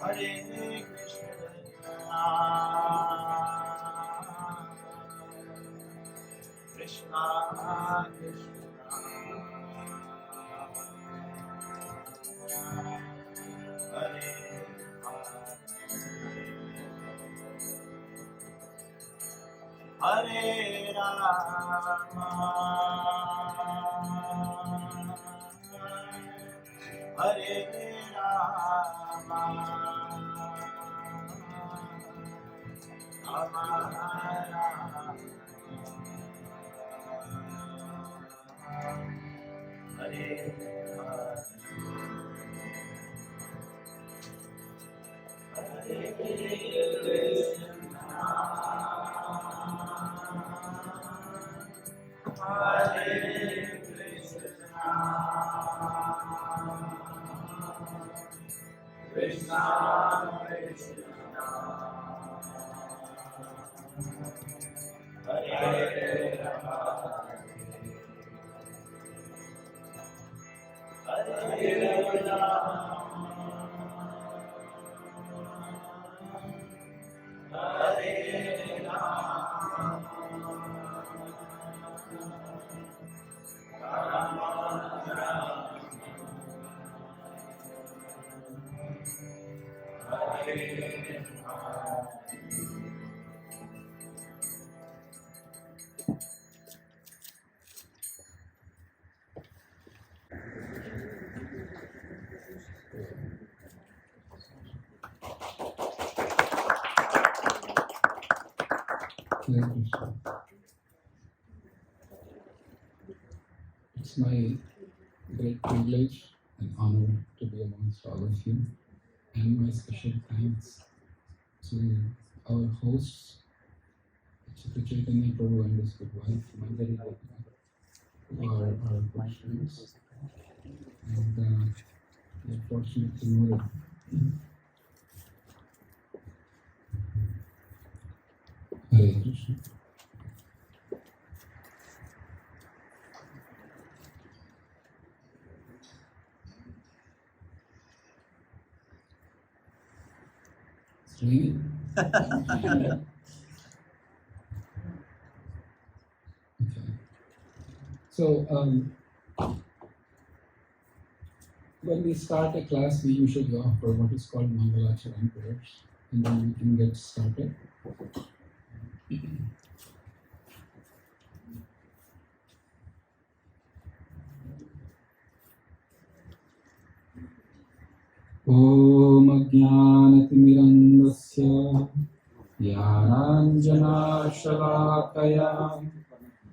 Hare Krishna, Krishna Krishna, Hare Hare Rama, Hare Rama, Rama Rama, Hare Hare Krishna, Hare Krishna, Krishna Krishna, Hare Rama, Hare Rama, Hare Rama, Rama Rama, Hare Rama. It's my great privilege and honor to be amongst all of you, and my special thanks to our hosts, Chitta Chaitanya Prabhu and his good wife, Mandari, who are our good friends, and we are fortunate to know them. Hare Krishna. Okay. So, when we start a class, we usually offer what is called Mangalacharan prayers, and then we can get started. Om Ajnanatimirandasya Jnananjana Shalakaya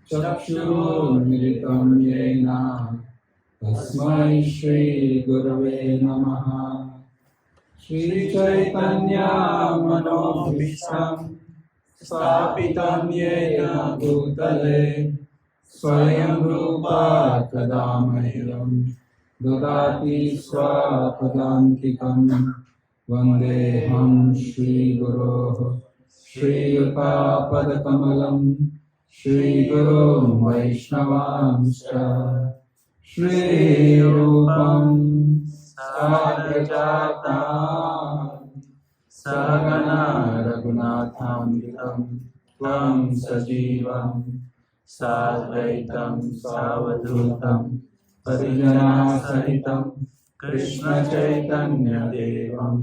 Chakshurmilitam Yena Tasmai Shri Gurave Namaha. Shri Chaitanya Manobhishtam Stapitam Yena Bhutale Swayam Rupa Kadamahyam Dadati Swapadantikam Vandeham Shri Guroh Shri Yuta Padakamalam Shri Guru Vaishnavamscha Shri Rupam Sagrajatam Sagana Raghunatham Tvam Sajivam Sadvaitam Savadhutam Parijana Sahitam Krishna Chaitanya Devam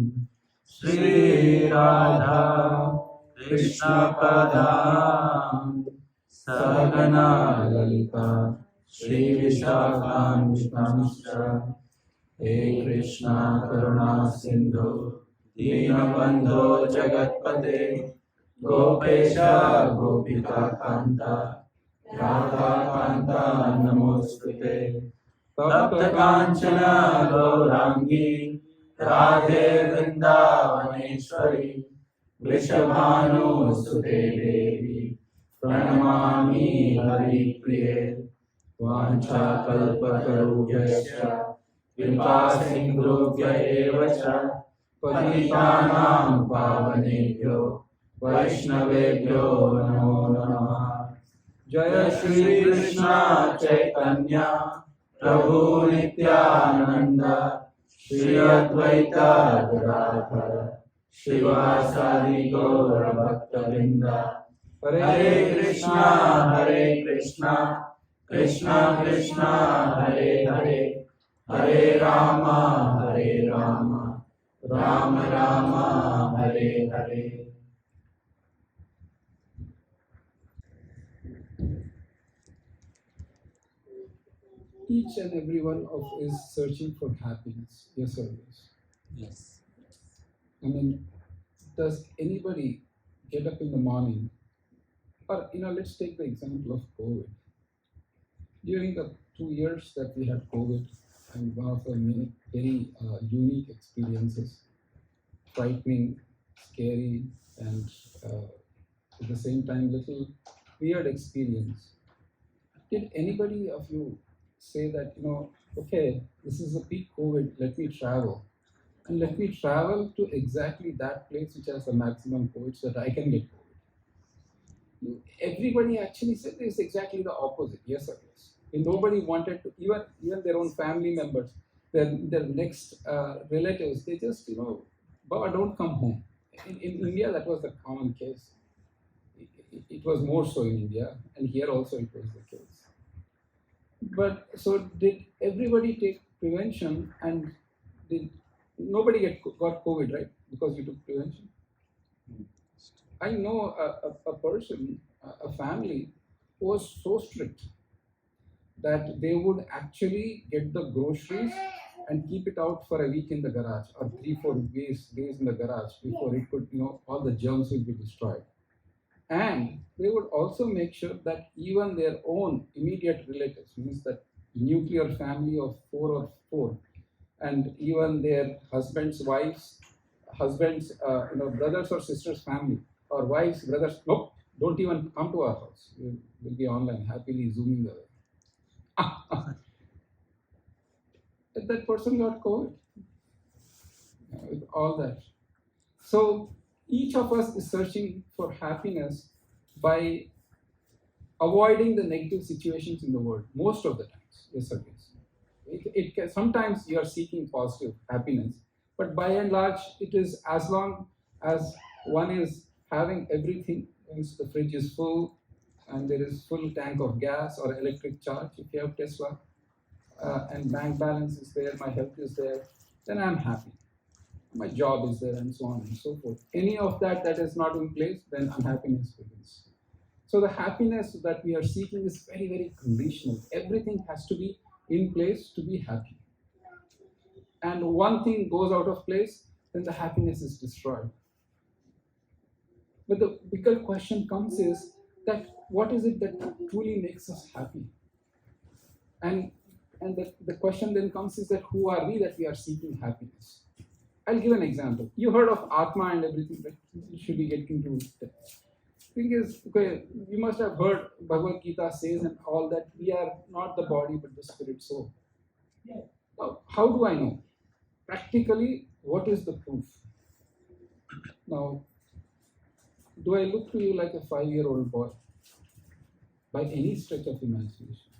Shri Radha Krishna Padam Sagana Lalita Shri Vishakam Vishnamusha He Krishna Karuna Sindhu Dinabandho Jagatpate Gopesha Gopika Kanta Radha Kanta Namostute Tapta Kanchana Gaurangi Radhe Vrindavaneshwari Vrishabhanu Sute Devi Pranamami Hari Priye Vancha Kalpatarubhyasya Kripa Sindhubhya Evacha Patitanam Pavanebhyo Vaishnavebhyo Namo Namaha. Jaya Shri Krishna Chaitanya Prabhu Nityananda, Shri Advaita Gadadhara, Srivas Gaura Bhakta Vrinda, Hare Krishna, Krishna Krishna, Hare Hare, Hare Rama, Rama Rama, Hare Hare. Each and every one of us is searching for happiness. Yes or yes? Yes. I mean, does anybody get up in the morning, or let's take the example of COVID. During the 2 years that we had COVID, and one of the many very unique experiences, frightening, scary, and at the same time little weird experience. Did anybody of you say that, okay, this is a peak COVID, let me travel. And let me travel to exactly that place which has the maximum COVID so that I can get COVID. Everybody actually said it's exactly the opposite, yes or yes. And nobody wanted to, even their own family members, their next relatives, they just, Baba, don't come home. In India, that was the common case. It was more so in India, and here also it was the case. But so did everybody take prevention, and did nobody got COVID, right? Because you took prevention. I know a person, a family, who was so strict that they would actually get the groceries and keep it out for a week in the garage, or 3-4 days in the garage before it could, all the germs will be destroyed. And they would also make sure that even their own immediate relatives, means that nuclear family of 4, and even their husbands, wives, brothers or sisters' family, or wives, brothers, nope, don't even come to our house. We'll be online, happily zooming away. That person got COVID with all that. So each of us is searching for happiness by avoiding the negative situations in the world most of the times. Yes or yes? It can, sometimes you are seeking positive happiness, but by and large, it is as long as one is having everything, means the fridge is full and there is full tank of gas or electric charge, if you have Tesla, and bank balance is there, my health is there, then I'm happy. My job is there, and so on and so forth. Any of that is not in place, then unhappiness begins. So the happiness that we are seeking is very, very conditional. Everything has to be in place to be happy. And one thing goes out of place, then the happiness is destroyed. But the bigger question comes is that what is it that truly makes us happy? And the question then comes is that who are we that we are seeking happiness? I'll give an example. You heard of Atma and everything, right? Should we get into that? Thing is, okay, you must have heard Bhagavad Gita says and all that we are not the body but the spirit soul. Yeah. Now, how do I know? Practically, what is the proof? Now, do I look to you like a 5-year-old boy? By any stretch of imagination?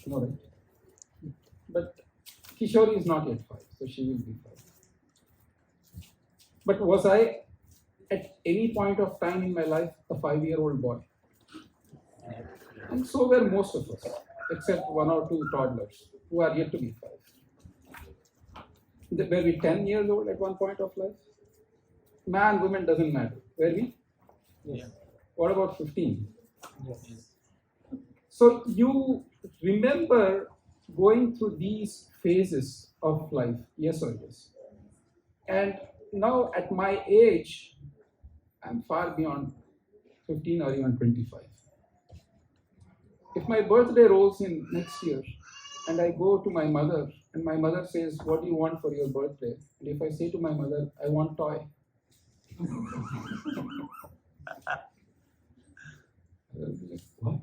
No, right? But Kishori is not yet 5, so she will be 5. But was I at any point of time in my life a 5-year-old boy? And so were most of us, except 1 or 2 toddlers who are yet to be 5. Were we 10 years old at one point of life? Man, woman, doesn't matter. Were we? Yes. What about 15? Yes. So you remember going through these phases of life, yes or yes? And now at my age, I'm far beyond 15 or even 25. If my birthday rolls in next year and I go to my mother and my mother says, what do you want for your birthday? And if I say to my mother, I want toy. What?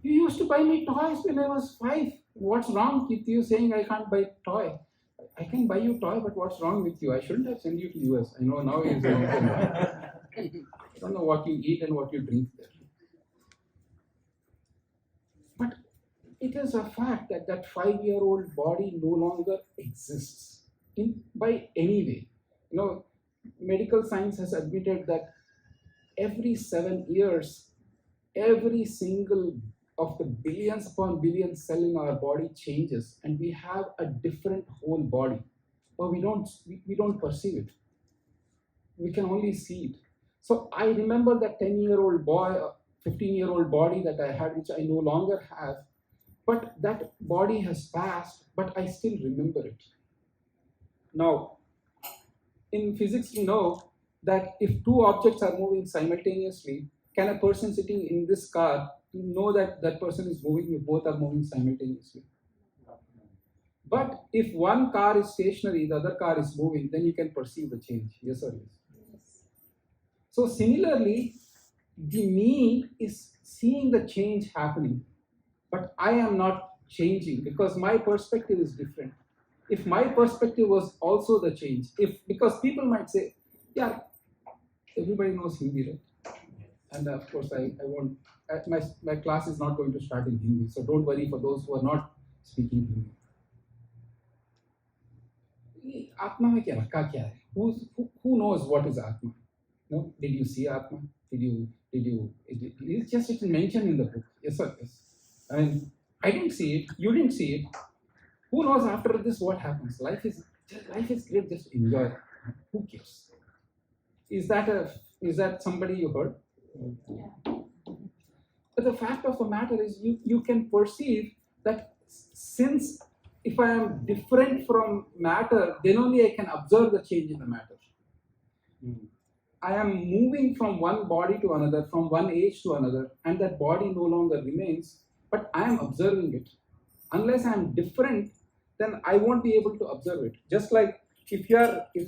You used to buy me toys when I was 5. What's wrong with you saying I can't buy toy? I can buy you toy, but what's wrong with you? I shouldn't have sent you to US. I know now you're I don't know what you eat and what you drink there. But it is a fact that that 5-year-old body no longer exists by any way. Medical science has admitted that every 7 years, every single of the billions upon billions cell in our body changes, and we have a different whole body, but we don't perceive it. We can only see it. So I remember that 10-year-old boy, 15-year-old body that I had, which I no longer have, but that body has passed, but I still remember it. Now, in physics, we know that if two objects are moving simultaneously, can a person sitting in this car know that that person is moving if both are moving simultaneously? But if one car is stationary, the other car is moving, then you can perceive the change. Yes or yes? So similarly, the me is seeing the change happening, but I am not changing because my perspective is different. If my perspective was also the change, because people might say, yeah, everybody knows Hindi, right? And of course, I won't. My class is not going to start in Hindi, so don't worry for those who are not speaking Hindi. Atma में क्या रखा क्या है? Who knows what is Atma? No, did you see Atma? It's just mentioned in the book. Yes or yes? I mean, I didn't see it. You didn't see it. Who knows after this what happens? Life is great. Just enjoy it. Who cares? Is that somebody you heard? Yeah. But the fact of the matter is, you can perceive that since if I am different from matter, then only I can observe the change in the matter. I am moving from one body to another, from one age to another, and that body no longer remains, but I am observing it. Unless I am different, then I won't be able to observe it. Just like if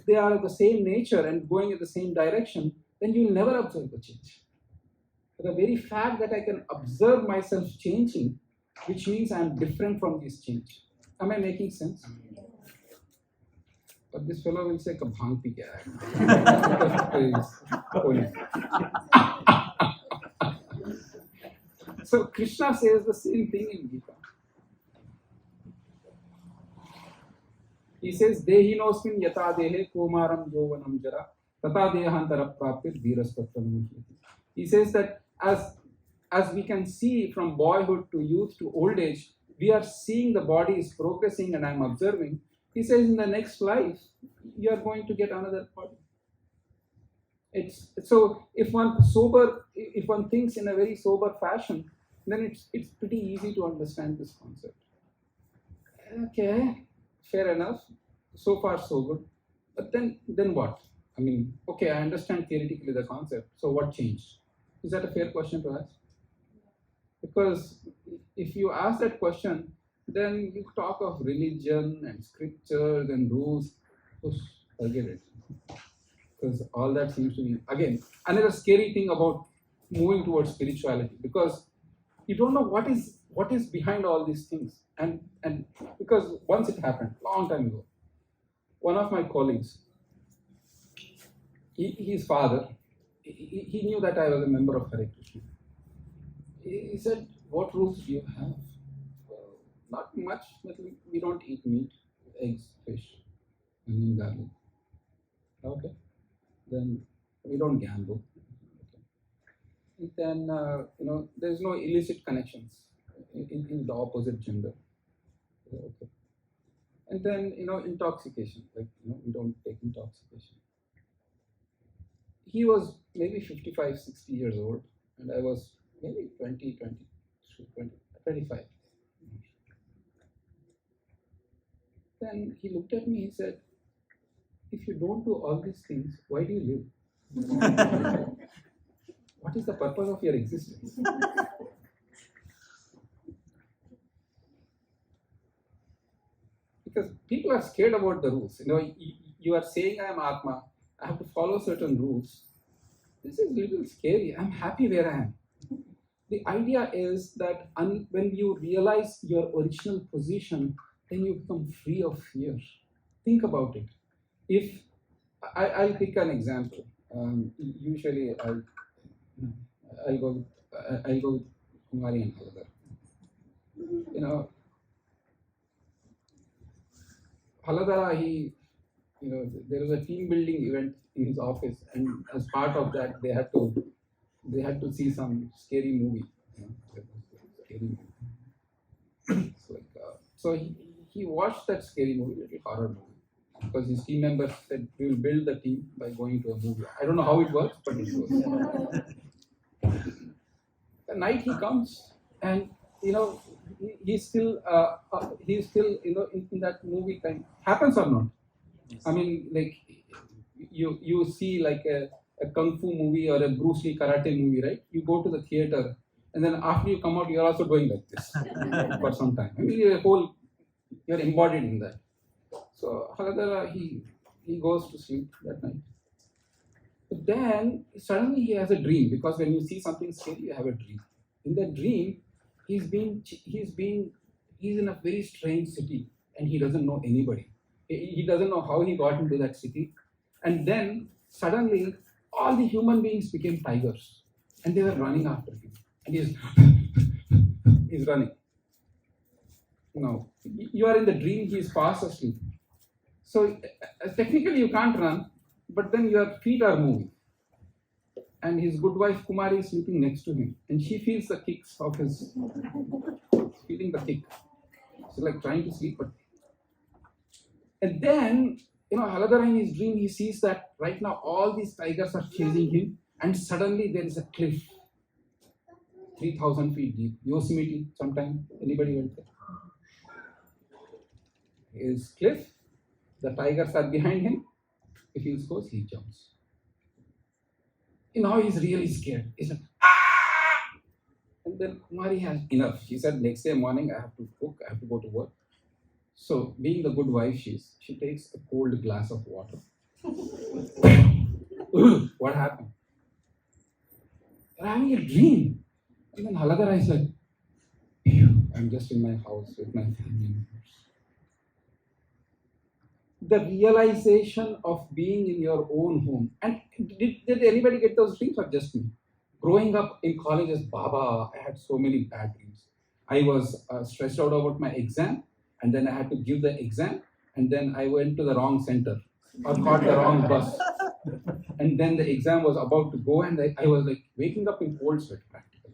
they are the same nature and going in the same direction, then you will never observe the change. The very fact that I can observe myself changing, which means I am different from this change. Am I making sense? But this fellow will say, "Kabhang pi kya hai?" So Krishna says the same thing in Gita. He says, "Dehinosmin yata dehe kumaram yovanam jara tata dehantara praptir dhiraspatram muhyati." He says that as we can see from boyhood to youth to old age, we are seeing the body is progressing and I'm observing. He says in the next life, you are going to get another body. So if one thinks in a very sober fashion, then it's pretty easy to understand this concept. Okay, fair enough. So far so good. But then what? I mean, okay, I understand theoretically the concept. So what changed? Is that a fair question to ask? Because if you ask that question, then you talk of religion and scriptures and rules. Forget it. Because all that seems to be, again, another scary thing about moving towards spirituality, because you don't know what is behind all these things. And because once it happened, long time ago, one of my colleagues, his father, he knew that I was a member of Hare Krishna. He said, "What rules do you have?" Not much, but we don't eat meat, eggs, fish, onion, garlic. Okay. Then we don't gamble. Okay. Then there's no illicit connections in the opposite gender. Okay. And then intoxication, we don't take intoxication. He was maybe 55, 60 years old, and I was maybe 20, 25. Then he looked at me, he said, "If you don't do all these things, why do you live? What is the purpose of your existence?" Because people are scared about the rules. You are saying I am Atma, I have to follow certain rules. This is a little scary. I'm happy where I am. The idea is that when you realize your original position, then you become free of fear. Think about it. If I'll pick an example. Usually I'll go with Kumari and Haladar. You know, Haladara, there was a team building event in his office, and as part of that, they had to see some scary movie. It was a scary movie. So he watched that scary movie, little horror movie, because his team members said we will build the team by going to a movie. I don't know how it works, but it was. The night he comes, and he's still in that movie kind. Happens or not? I mean, like you see like a kung fu movie or a Bruce Lee karate movie, right? You go to the theater, and then after you come out, you're also going like this for some time. I mean, you're embodied in that. So Haladara, he goes to sleep that night. But then suddenly he has a dream, because when you see something scary, you have a dream. In that dream, he's in a very strange city, and he doesn't know anybody. He doesn't know how he got into that city. And then suddenly all the human beings became tigers, and they were running after him. And he's running. Now, you are in the dream, he is fast asleep. So technically you can't run, but then your feet are moving. And his good wife Kumari is sleeping next to him, and she feels the kicks of his, feeling the kick. She's like trying to sleep, but. And then, Haladara in his dream, he sees that right now all these tigers are chasing him, and suddenly there is a cliff, 3,000 feet deep. Yosemite, sometime, anybody went there? His cliff, the tigers are behind him. If he goes, he jumps. Now he's really scared. He's like, ah! And then Kumari has enough. She said, next day morning, I have to cook, I have to go to work. So, being the good wife she takes a cold glass of water. What happened? You're having a dream. And then Haladara is like, I'm just in my house with my family members. The realization of being in your own home. And did anybody get those dreams, or just me? Growing up in college as Baba, I had so many bad dreams. I was stressed out about my exam, and then I had to give the exam, and then I went to the wrong center or caught the wrong bus. And then the exam was about to go, and I was like waking up in cold sweat practically.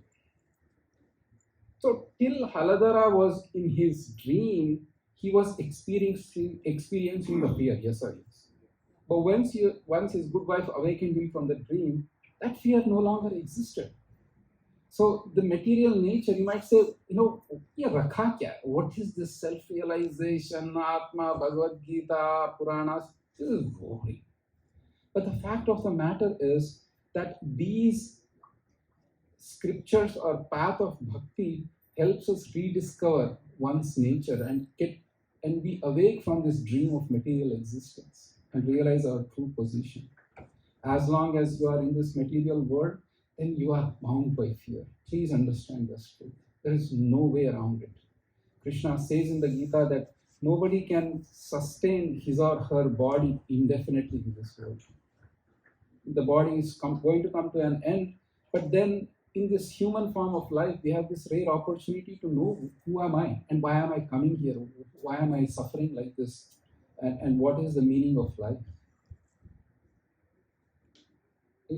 So till Haladara was in his dream, he was experiencing the fear, yes or yes. But once his good wife awakened him from the dream, that fear no longer existed. So the material nature, you might say, what is this self-realization, Atma, Bhagavad Gita, Puranas? This is boring. But the fact of the matter is that these scriptures or path of bhakti helps us rediscover one's nature and be awake from this dream of material existence and realize our true position. As long as you are in this material world, then you are bound by fear. Please understand this truth. There is no way around it. Krishna says in the Gita that nobody can sustain his or her body indefinitely in this world. The body is going to come to an end, but then in this human form of life, we have this rare opportunity to know who am I and why am I coming here? Why am I suffering like this? And what is the meaning of life?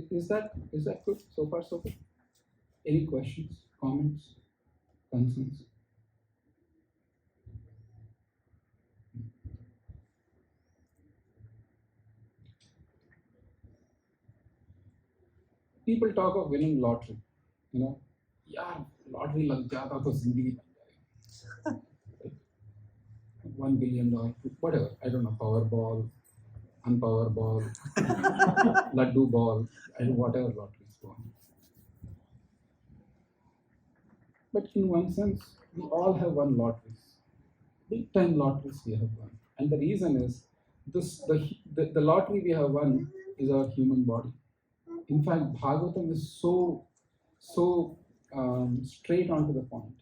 Is that good? So far, so good? Any questions, comments, concerns? People talk of winning lottery. यार lottery लग जाता तो जिंदगी बन जाएगी. $1 billion, whatever, I don't know, Powerball, Unpowerball, Laddu ball, and whatever lotteries go on. But in one sense, we all have won lotteries. Big time lotteries we have won. And the reason is, the lottery we have won is our human body. In fact, Bhagavatam is so straight on to the point.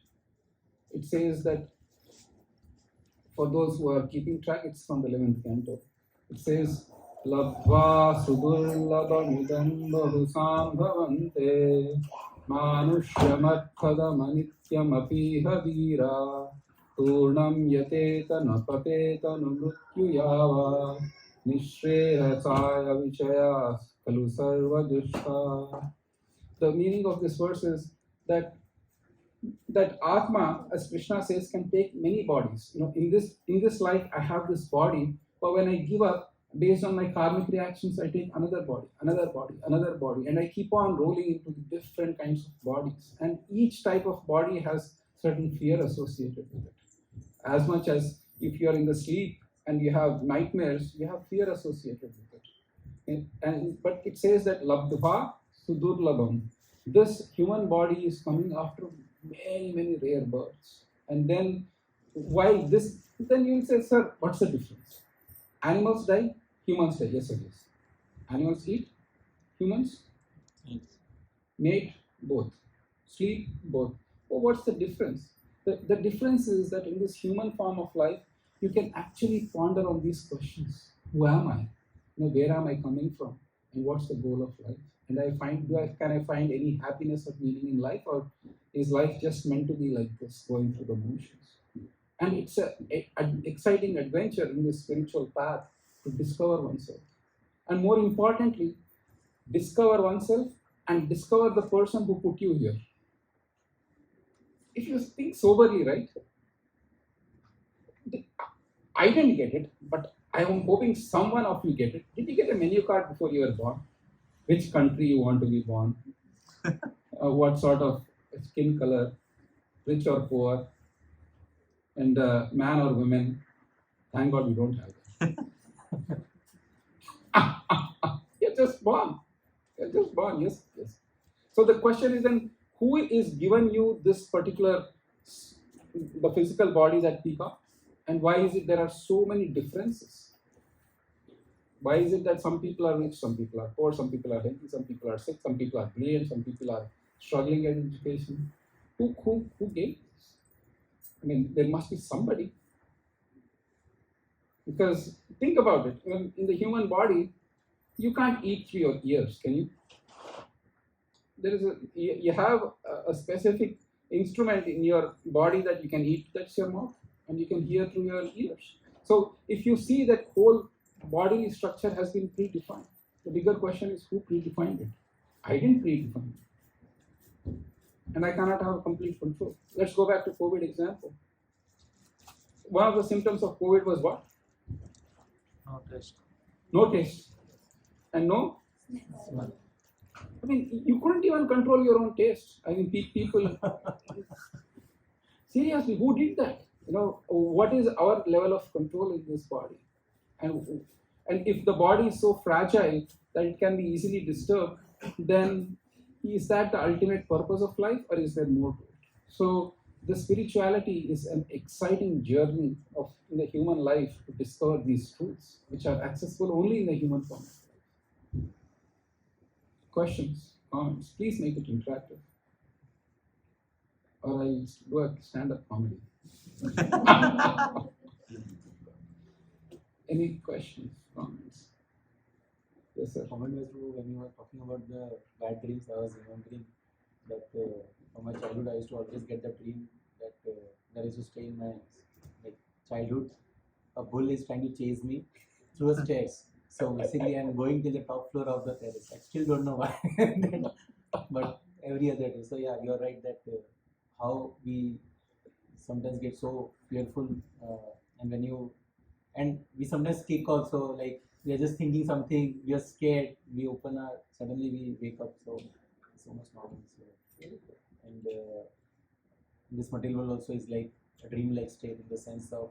It says that, for those who are keeping track, it's from the 11th canto. It says, Labhva sudurlabhamidam bahusam bhavante manushyamakkada Yamapi hadira Purnam yateta napateta numrutyuyava Nishreha saya vichaya kalu sarva dushta. The meaning of this verse is that Atma, as Krishna says, can take many bodies. In this life, I have this body, but when I give up, based on my karmic reactions, I take another body, another body, another body, and I keep on rolling into the different kinds of bodies. And each type of body has certain fear associated with it. As much as if you are in the sleep and you have nightmares, you have fear associated with it. But it says that labdha sudurlabham. This human body is coming after many, many rare births. And then while this, then you will say, sir, what's the difference? Animals die, humans die. Yes, it is. Animals eat, humans mate, both. Sleep, both. Oh, what's the difference? The difference is that in this human form of life, you can actually ponder on these questions. Who am I? Where am I coming from? And what's the goal of life? And can I find any happiness or meaning in life, or is life just meant to be like this, going through the motions? And it's an exciting adventure in this spiritual path to discover oneself. And more importantly, discover oneself and discover the person who put you here. If you think soberly, right? I didn't get it, but I am hoping someone of you get it. Did you get a menu card before you were born? Which country you want to be born? What sort of skin color? Rich or poor? And man or women? Thank God we don't have that. You're just born. You're just born. Yes, yes. So the question is then, who is given you this particular, the physical body that we got? And why is it there are so many differences? Why is it that some people are rich, some people are poor, some people are healthy, some people are sick, some people are brilliant, some people are struggling at education? Who gave this? I mean, there must be somebody. Because think about it, in the human body, you can't eat through your ears, can you? You have a specific instrument in your body that you can eat, that's your mouth, and you can hear through your ears. So if you see that whole bodily structure has been predefined, the bigger question is, who predefined it? I didn't predefine it, and I cannot have complete control. Let's go back to COVID example. One of the symptoms of COVID was what? No taste and no smell. I mean, you couldn't even control your own taste. I mean, people. Seriously, who did that? What is our level of control in this body? And if the body is so fragile that it can be easily disturbed, then is that the ultimate purpose of life, or is there more to it? So the spirituality is an exciting journey in the human life to discover these truths, which are accessible only in the human form. Questions, comments, please make it interactive, or I'll do a stand-up comedy. Any questions, comments? Yes, sir. Comment was true when you were talking about the bad dreams. I was remembering that from my childhood, I used to always get the dream that there is to stay in my childhood. A bull is trying to chase me through the stairs. So basically, I'm going to the top floor of the terrace. I still don't know why, but every other day. So yeah, you're right that how we sometimes get so fearful, and we sometimes kick also, like we are just thinking something, we are scared, we open our, suddenly we wake up, so much normal. So, and this material world also is like a dream-like state in the sense of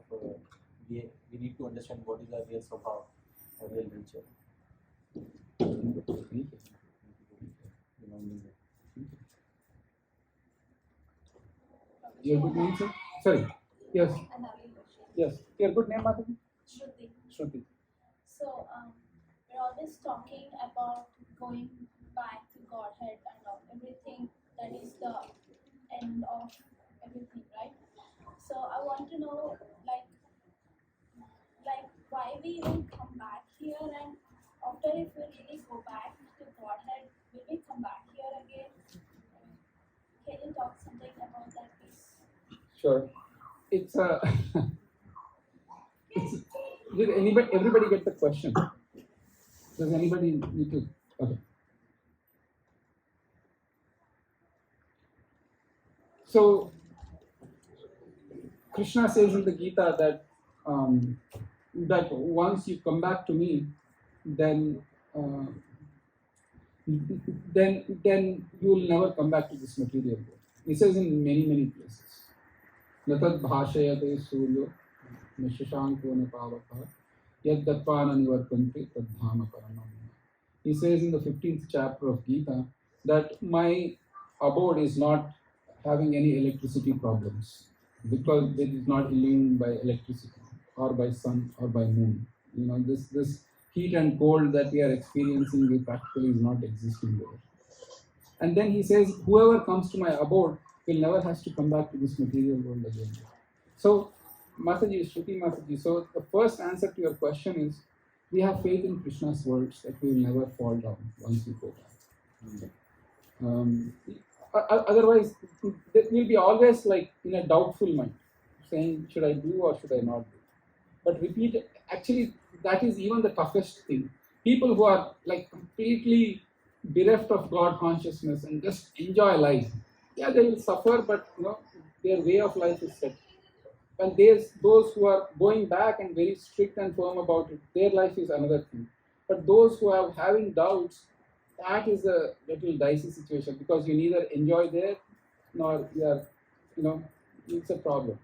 we need to understand what is our real swabhav, our real nature. Your good name, sir? Sorry. Yes. Yes. Your good name, Mataji? Shruti. Shruti. So, we're always talking about going back to Godhead and everything that is the end of everything, right? So, I want to know, like why we even come back here, and after if we really go back to Godhead, will we come back here again? Can you talk something about that, please? Sure. It's it's, did everybody get the question? Does anybody need to? Okay. So Krishna says in the Gita that that once you come back to me, then uh, then you will never come back to this material world. He says in many places. Natad bhashayate suryo nishashanko napavaka yad datvana nivartante tadhama paramam. He says in the 15th chapter of Gita that my abode is not having any electricity problems because it is not illumined by electricity or by sun or by moon. You know, this heat and cold that we are experiencing practically is not existing there. And then he says, whoever comes to my abode will never has to come back to this material world again. So, Mataji, Shruti Mataji, so the first answer to your question is, we have faith in Krishna's words that we will never fall down once we go back. Otherwise, we'll be always like in a doubtful mind, saying, should I do or should I not do? But repeat, actually, that is even the toughest thing. People who are like completely bereft of God consciousness and just enjoy life, yeah, they will suffer, but you know, their way of life is set. And there's those who are going back and very strict and firm about it, their life is another thing. But those who are having doubts, that is a little dicey situation because you neither enjoy there nor you are, you know, it's a problem.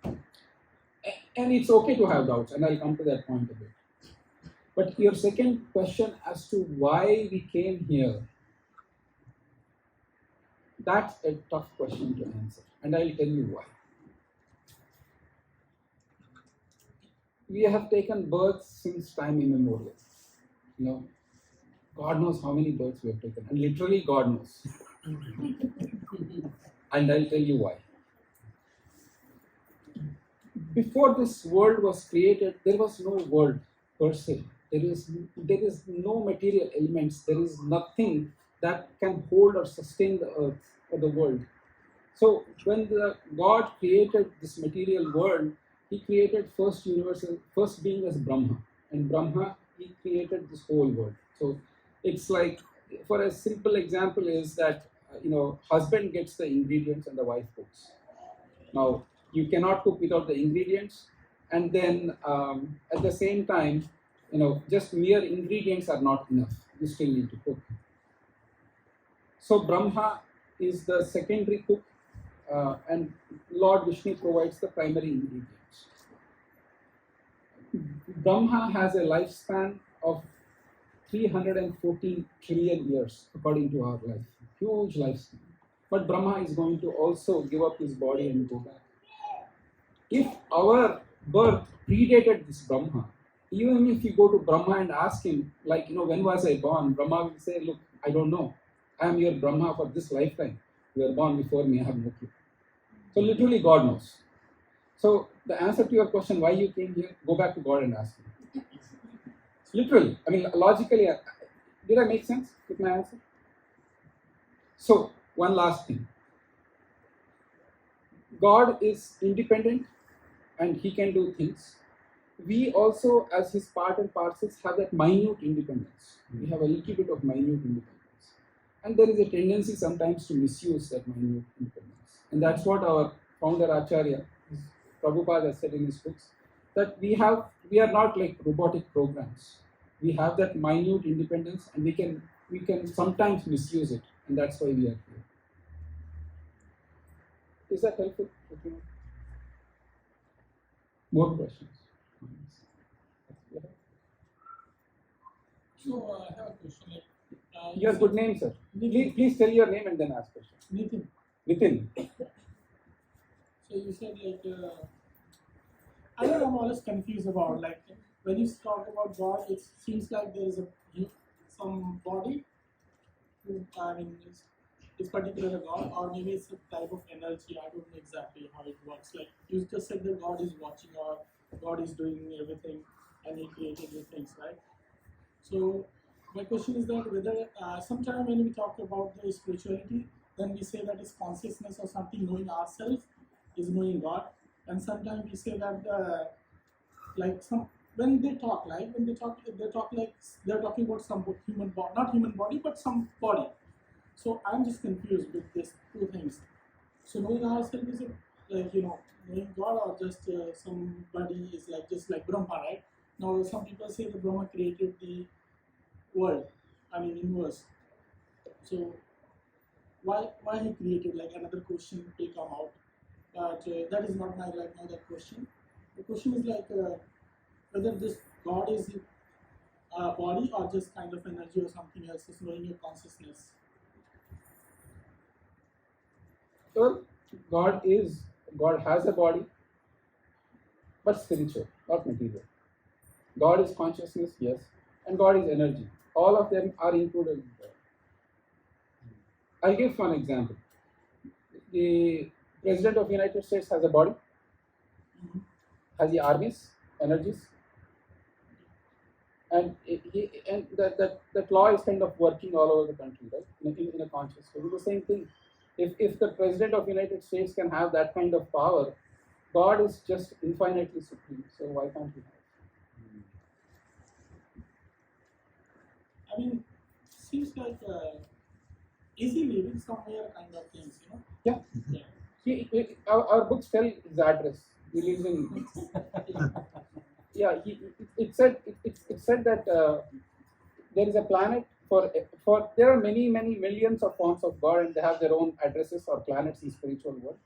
And it's okay to have doubts, and I'll come to that point a bit. But your second question as to why we came here, that's a tough question to answer, and I'll tell you why. We have taken births since time immemorial. You know, God knows how many births we have taken, and literally God knows. And I'll tell you why. Before this world was created, there was no world per se. There is no material elements. There is nothing that can hold or sustain the earth or the world. So when the God created this material world, He created first being as Brahma, and Brahma He created this whole world. So it's like, for a simple example, is that husband gets the ingredients and the wife cooks. Now you cannot cook without the ingredients, and then at the same time, just mere ingredients are not enough. You still need to cook. So Brahma is the secondary cook, and Lord Vishnu provides the primary ingredients. Brahma has a lifespan of 314 trillion years according to our life. Huge lifespan. But Brahma is going to also give up his body and go back. If our birth predated this Brahma, even if you go to Brahma and ask him, when was I born? Brahma will say, look, I don't know. I am your Brahma for this lifetime. You were born before me, I have no clue. So literally God knows. So the answer to your question, why you came here, go back to God and ask him. Literally, logically, did I make sense with my answer? So, one last thing. God is independent and He can do things. We also, as His part and parcels, have that minute independence. We have a little bit of minute independence. And there is a tendency sometimes to misuse that minute independence. And that's what our founder Acharya, Prabhupada, has said in his books, that we are not like robotic programs. We have that minute independence, and we can sometimes misuse it, and that's why we are here. Is that helpful? More questions? So I have a question. Your good name, sir. Please tell your name and then ask question. Nitin. Nitin. So you said I don't know, I'm always confused about when you talk about God, it seems like there is some body who is particular a God, or maybe it's a type of energy. I don't know exactly how it works. Like you just said that God is watching, or God is doing everything and He created the things, right? So my question is that whether sometime when we talk about the spirituality, then we say that it's consciousness or something knowing ourselves, is knowing God, and sometimes we say that like some when they talk like they talk like they're talking about some human body, not human body, but some body. So I'm just confused with these two things. So knowing ourselves is like knowing God, or just somebody is like just like Brahma, right? Now some people say that Brahma created the world, I mean universe. So why he created, like another question will come out, but that is not my right now that question. The question is like whether this God is a body or just kind of energy or something else, is knowing your consciousness. Well, God has a body, but spiritual, not material. God is consciousness, yes, and God is energy. All of them are included in God. I'll give one example. The President of the United States has a body, has the armies, energies, and that law is kind of working all over the country, right? In a conscious way. It's the same thing. If the President of the United States can have that kind of power, God is just infinitely supreme. So why can't he have? I mean, seems like easy living somewhere kind of things, Yeah. Yeah. Our books tell his address. He lives in. Yeah. It said that there is a planet for there are many millions of forms of God, and they have their own addresses or planets in spiritual world.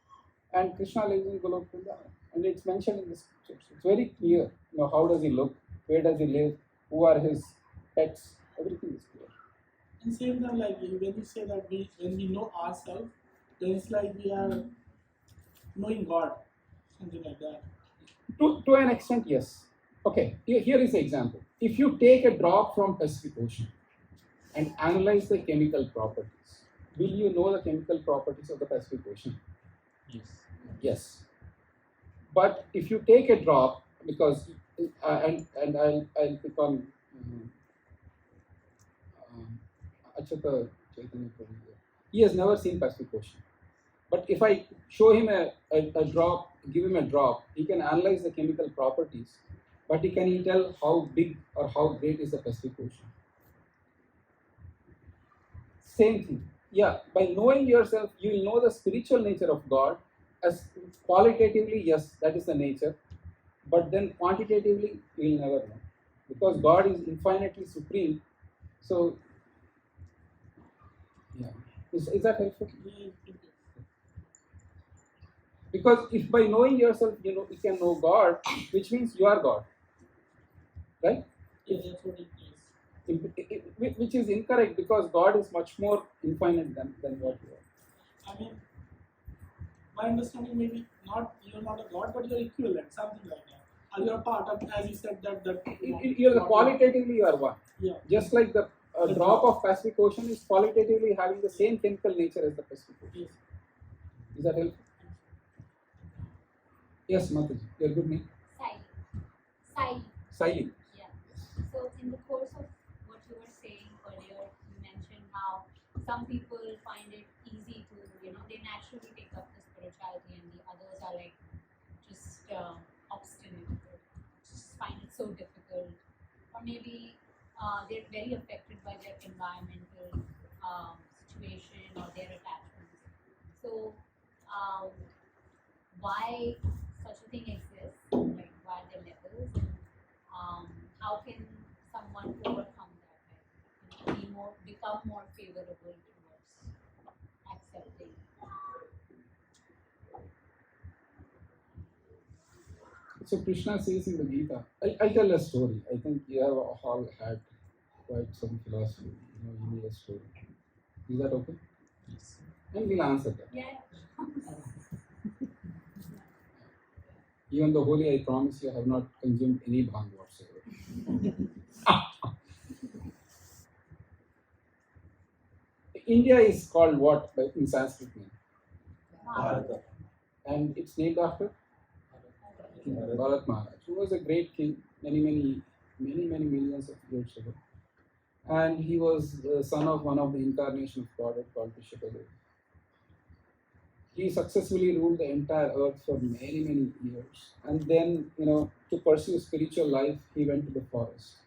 And Krishna lives in Golok Vrindavan, and it's mentioned in the scriptures. It's very clear. How does he look? Where does he live? Who are his pets? Everything is clear. And same time, like when you say that when we know ourselves, then it's like we are knowing God, something like that. To an extent, yes. Okay, here is the example. If you take a drop from Pacific Ocean and analyze the chemical properties, will you know the chemical properties of the Pacific Ocean? Yes. Yes. But if you take a drop, because and I'll pick on Achata Chaitanya Prabhu here. He has never seen Pacific Ocean. But if I show him a drop, give him a drop, he can analyze the chemical properties, but can he tell how big or how great is the Pacific Ocean? Same thing. Yeah, by knowing yourself, you will know the spiritual nature of God. As qualitatively, yes, that is the nature. But then quantitatively, you will never know. Because God is infinitely supreme. So, yeah. Is that helpful? Because if by knowing yourself, you can know God, which means you are God, right? Yeah, that's what it is. Which is incorrect, because God is much more infinite than what you are. I mean, my understanding maybe you're not a God, but you're equivalent, something like that. Or you're part of, as you said, that You're qualitatively you are one. Yeah. Just like the drop of Pacific Ocean is qualitatively having the same chemical nature as the Pacific Ocean. Yes. Is that helpful? Yes, Mataji, your good name? Sai. Saili. Yeah. So in the course of what you were saying earlier, you mentioned how some people find it easy to, they naturally take up the spirituality, and the others are like just obstinate, just find it so difficult, or maybe they're very affected by their environmental situation or their attachments. So why such a thing exists, like why are there levels, and how can someone overcome that, become more favorable towards accepting? So Krishna says in the Gita, I'll tell a story. I think you have all had quite some philosophy. You need a story. Is that okay? Yes. And we'll answer that. Yeah. Even though holy, I promise you, I have not consumed any bhang whatsoever. India is called what in Sanskrit name? Bharata. And it's named after Bharat Maharaj, who was a great king many millions of years ago. And he was the son of one of the incarnation of God called Vishwadev. he successfully ruled the entire earth for many, many years. And then, to pursue spiritual life, he went to the forest.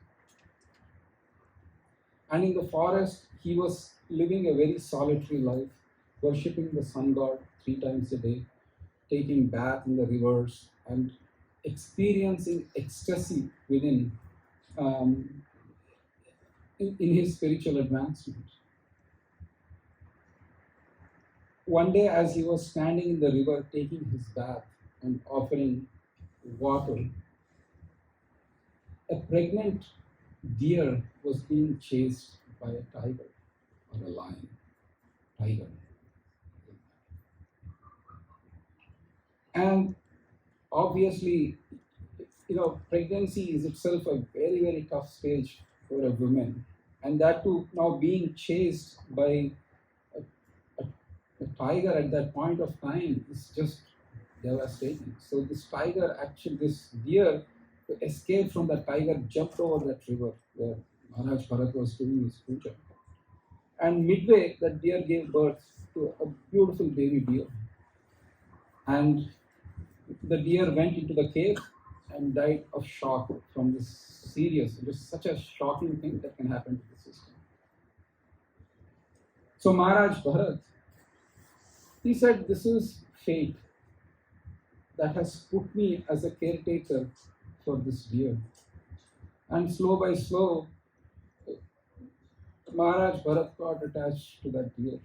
And in the forest, he was living a very solitary life, worshipping the sun god 3 times a day, taking bath in the rivers, and experiencing ecstasy within in his spiritual advancement. One day, as he was standing in the river taking his bath and offering water, a pregnant deer was being chased by a tiger or a lion. Tiger. And obviously, pregnancy is itself a very, very tough stage for a woman. And that too, now being chased by a tiger at that point of time is just devastating. So this deer, to escape from the tiger, jumped over that river where Maharaj Bharat was doing his puja. And midway, that deer gave birth to a beautiful baby deer. And the deer went into the cave and died of shock from this serious, it is such a shocking thing that can happen to the system. So Maharaj Bharat, he said, this is fate that has put me as a caretaker for this deer. And slow by slow, Maharaj Bharat got attached to that deer.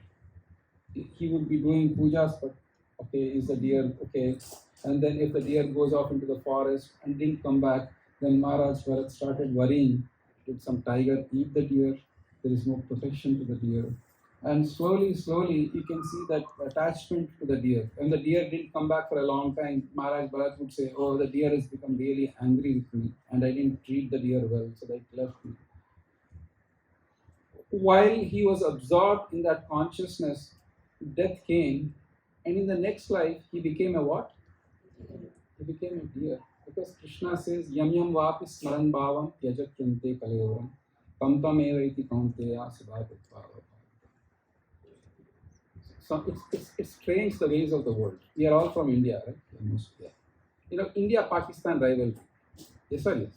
He would be doing pujas, but okay, is the deer okay? And then if the deer goes off into the forest and didn't come back, then Maharaj Bharat started worrying. Did some tiger eat the deer? There is no protection to the deer. And slowly, you can see that attachment to the deer. When the deer didn't come back for a long time, Maharaj Bharat would say, oh, the deer has become really angry with me and I didn't treat the deer well, so they left me. While he was absorbed in that consciousness, death came, and in the next life, he became a what? He became a deer. Because Krishna says, Yam yam vapi smaran bhavam yajakyante kalevaram tam tam eva iti kaunteya sadapatva. So it's strange the ways of the world. We are all from India, right? Almost, yeah. India-Pakistan rivalry. Yes or yes?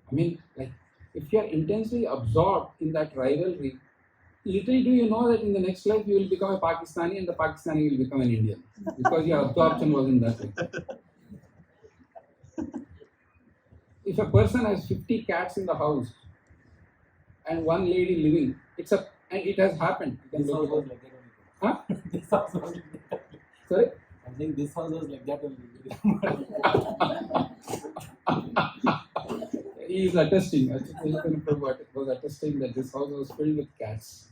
I mean, like, if you are intensely absorbed in that rivalry, little do you know that in the next life you will become a Pakistani and the Pakistani will become an Indian. Because your absorption was in that way. If a person has 50 cats in the house and one lady living, and it has happened. This house was like that only. Huh? This house was like that. Sorry? I think this house was like that only. He is attesting. Prabhu was attesting that this house was filled with cats.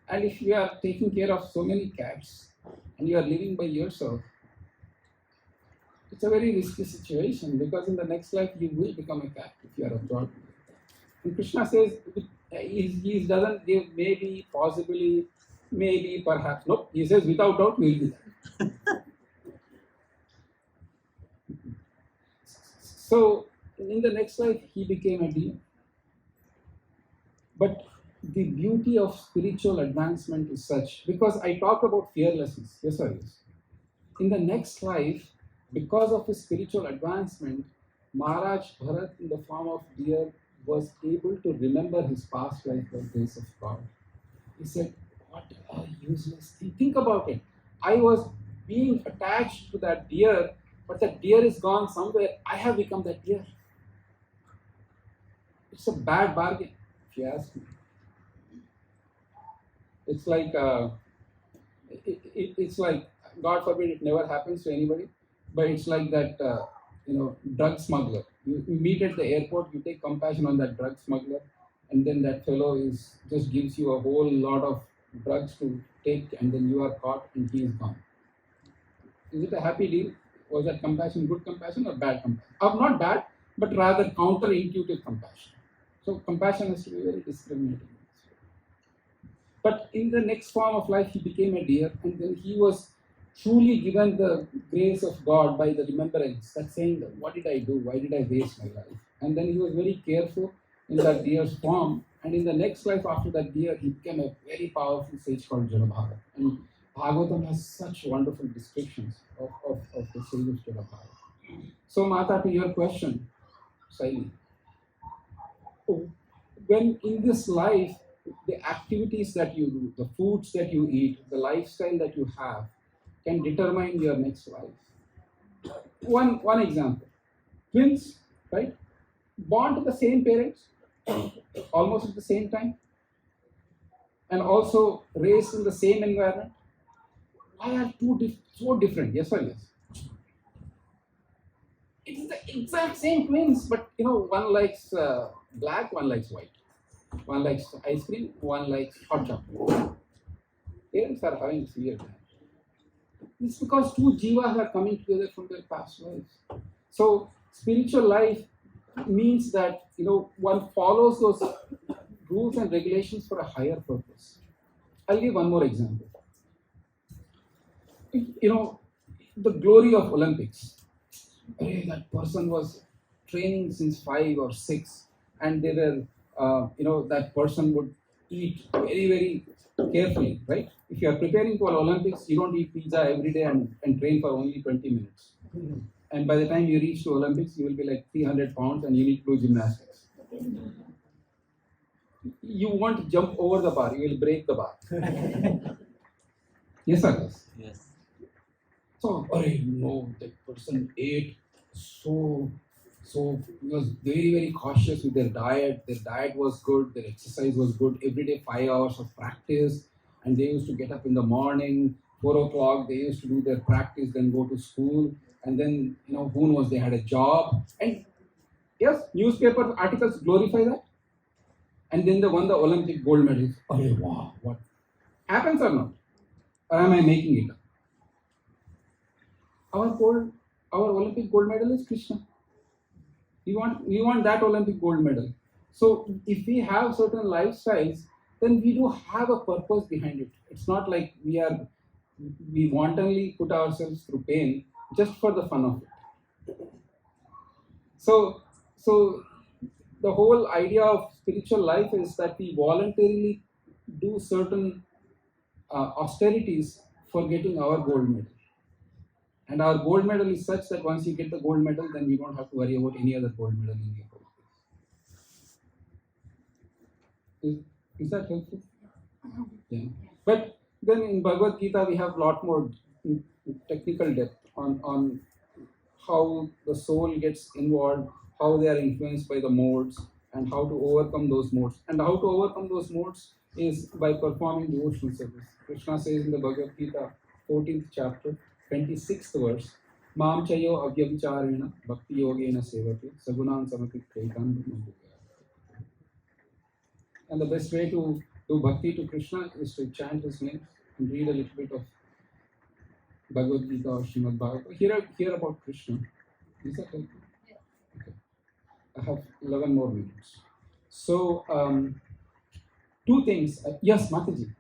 And if you are taking care of so many cats and you are living by yourself, it's a very risky situation because in the next life you will become a cat if you are absorbed. And Krishna says he doesn't give maybe, possibly, maybe, perhaps. Nope. He says without doubt we will be that. So in the next life he became a deer. But the beauty of spiritual advancement is such, because I talked about fearlessness. Yes or yes? In the next life, because of his spiritual advancement, Maharaj Bharat in the form of deer was able to remember his past life by grace of God. He said, what a useless thing. Think about it. I was being attached to that deer, but that deer is gone somewhere. I have become that deer. It's a bad bargain, if you ask me. It's like, it's like, God forbid it never happens to anybody, but it's like that, drug smuggler. You meet at the airport, you take compassion on that drug smuggler, and then that fellow just gives you a whole lot of drugs to take, and then you are caught and he is gone. Is it a happy deal? Was that compassion good compassion or bad compassion? Or not bad, but rather counterintuitive compassion. So compassion has to be very discriminating. But in the next form of life, he became a deer, and then he was truly given the grace of God by the remembrance, that saying, that, what did I do? Why did I waste my life? And then he was very careful in that deer's form. And in the next life after that deer, he became a very powerful sage called Janabhara. And Bhagavatam has such wonderful descriptions of the Srivas state of Bhagavatam. So, Mata, to your question, Saili, when in this life, the activities that you do, the foods that you eat, the lifestyle that you have can determine your next life. One example, twins, right? Born to the same parents, almost at the same time, and also raised in the same environment. Why are so different? Yes or yes? It's the exact same twins, but one likes black, one likes white. One likes ice cream, one likes hot chocolate. Parents are having severe time. It's because two jivas are coming together from their past lives. So spiritual life means that one follows those rules and regulations for a higher purpose. I'll give one more example. The glory of Olympics. Hey, that person was training since 5 or 6, and they were, that person would eat very, very carefully, right? If you are preparing for Olympics, you don't eat pizza every day and train for only 20 minutes. And by the time you reach to Olympics, you will be like 300 pounds and you need to do gymnastics. You won't jump over the bar, you will break the bar. Yes, sir. Yes. So, that person ate so he was very, very cautious with their diet. Their diet was good, their exercise was good, every day 5 hours of practice, and they used to get up in the morning, 4 o'clock, they used to do their practice, then go to school, and then who knows, they had a job. And yes, newspaper articles glorify that. And then they won the Olympic gold medals. Oh wow, what happens or not? Or am I making it up? Our Olympic gold medal is Krishna. We want that Olympic gold medal. So if we have certain lifestyles, then we do have a purpose behind it. It's not like we wantonly put ourselves through pain just for the fun of it. So the whole idea of spiritual life is that we voluntarily do certain austerities for getting our gold medal. And our gold medal is such that once you get the gold medal, then you don't have to worry about any other gold medal in your life. Is that helpful? Yeah. But then in Bhagavad Gita, we have a lot more technical depth on how the soul gets involved, how they are influenced by the modes, and how to overcome those modes. And how to overcome those modes is by performing devotional service. Krishna says in the Bhagavad Gita, 14th chapter, 26th verse, Mam chayo avyavicharena bhakti yogena sevate sagunan samati kaitan brahma. And the best way to do bhakti to Krishna is to chant his name and read a little bit of Bhagavad Gita or Srimad Bhagavatam. Hear about Krishna. Is that helpful? Okay. I have 11 more minutes. So, two things. Yes, Mataji.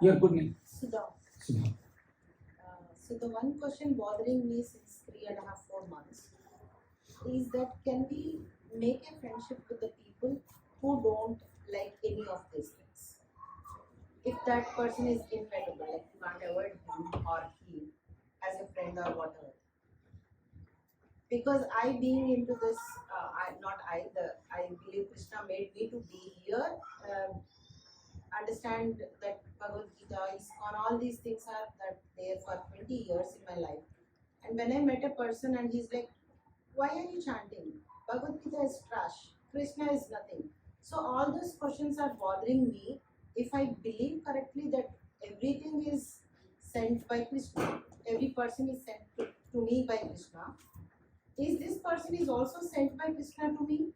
Your good name? Sudha. Sudha. So the one question bothering me since 3.5, 4 months is that can we make a friendship with the people who don't like any of these things? If that person is inevitable, like you can't avoid him or he as a friend or whatever. Because I being into this, I believe Krishna made me to be here, understand that Bhagavad Gita, ISKCON, all these things are that there for 20 years in my life. And when I met a person and he's like, why are you chanting? Bhagavad Gita is trash. Krishna is nothing. So all those questions are bothering me. If I believe correctly that everything is sent by Krishna, every person is sent to me by Krishna, is this person is also sent by Krishna to me?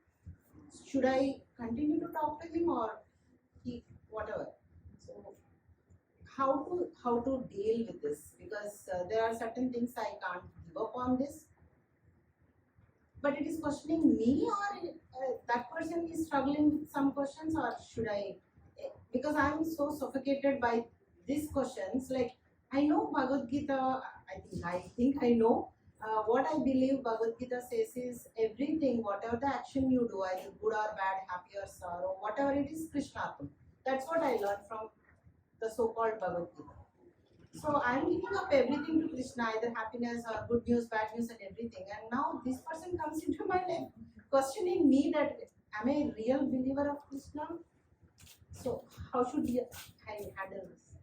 Should I continue to talk to him or whatever? So how to deal with this? Because there are certain things I can't give up on this. But it is questioning me, or that person is struggling with some questions, or should I? Because I am so suffocated by these questions. Like I know Bhagavad Gita, I think I know. What I believe Bhagavad Gita says is everything, whatever the action you do, either good or bad, happy or sorrow, whatever it is, Krishna. That's what I learned from the so-called Bhagavad Gita. So I'm giving up everything to Krishna, either happiness or good news, bad news, and everything. And now this person comes into my life, questioning me that am I a real believer of Krishna? So how should I handle this?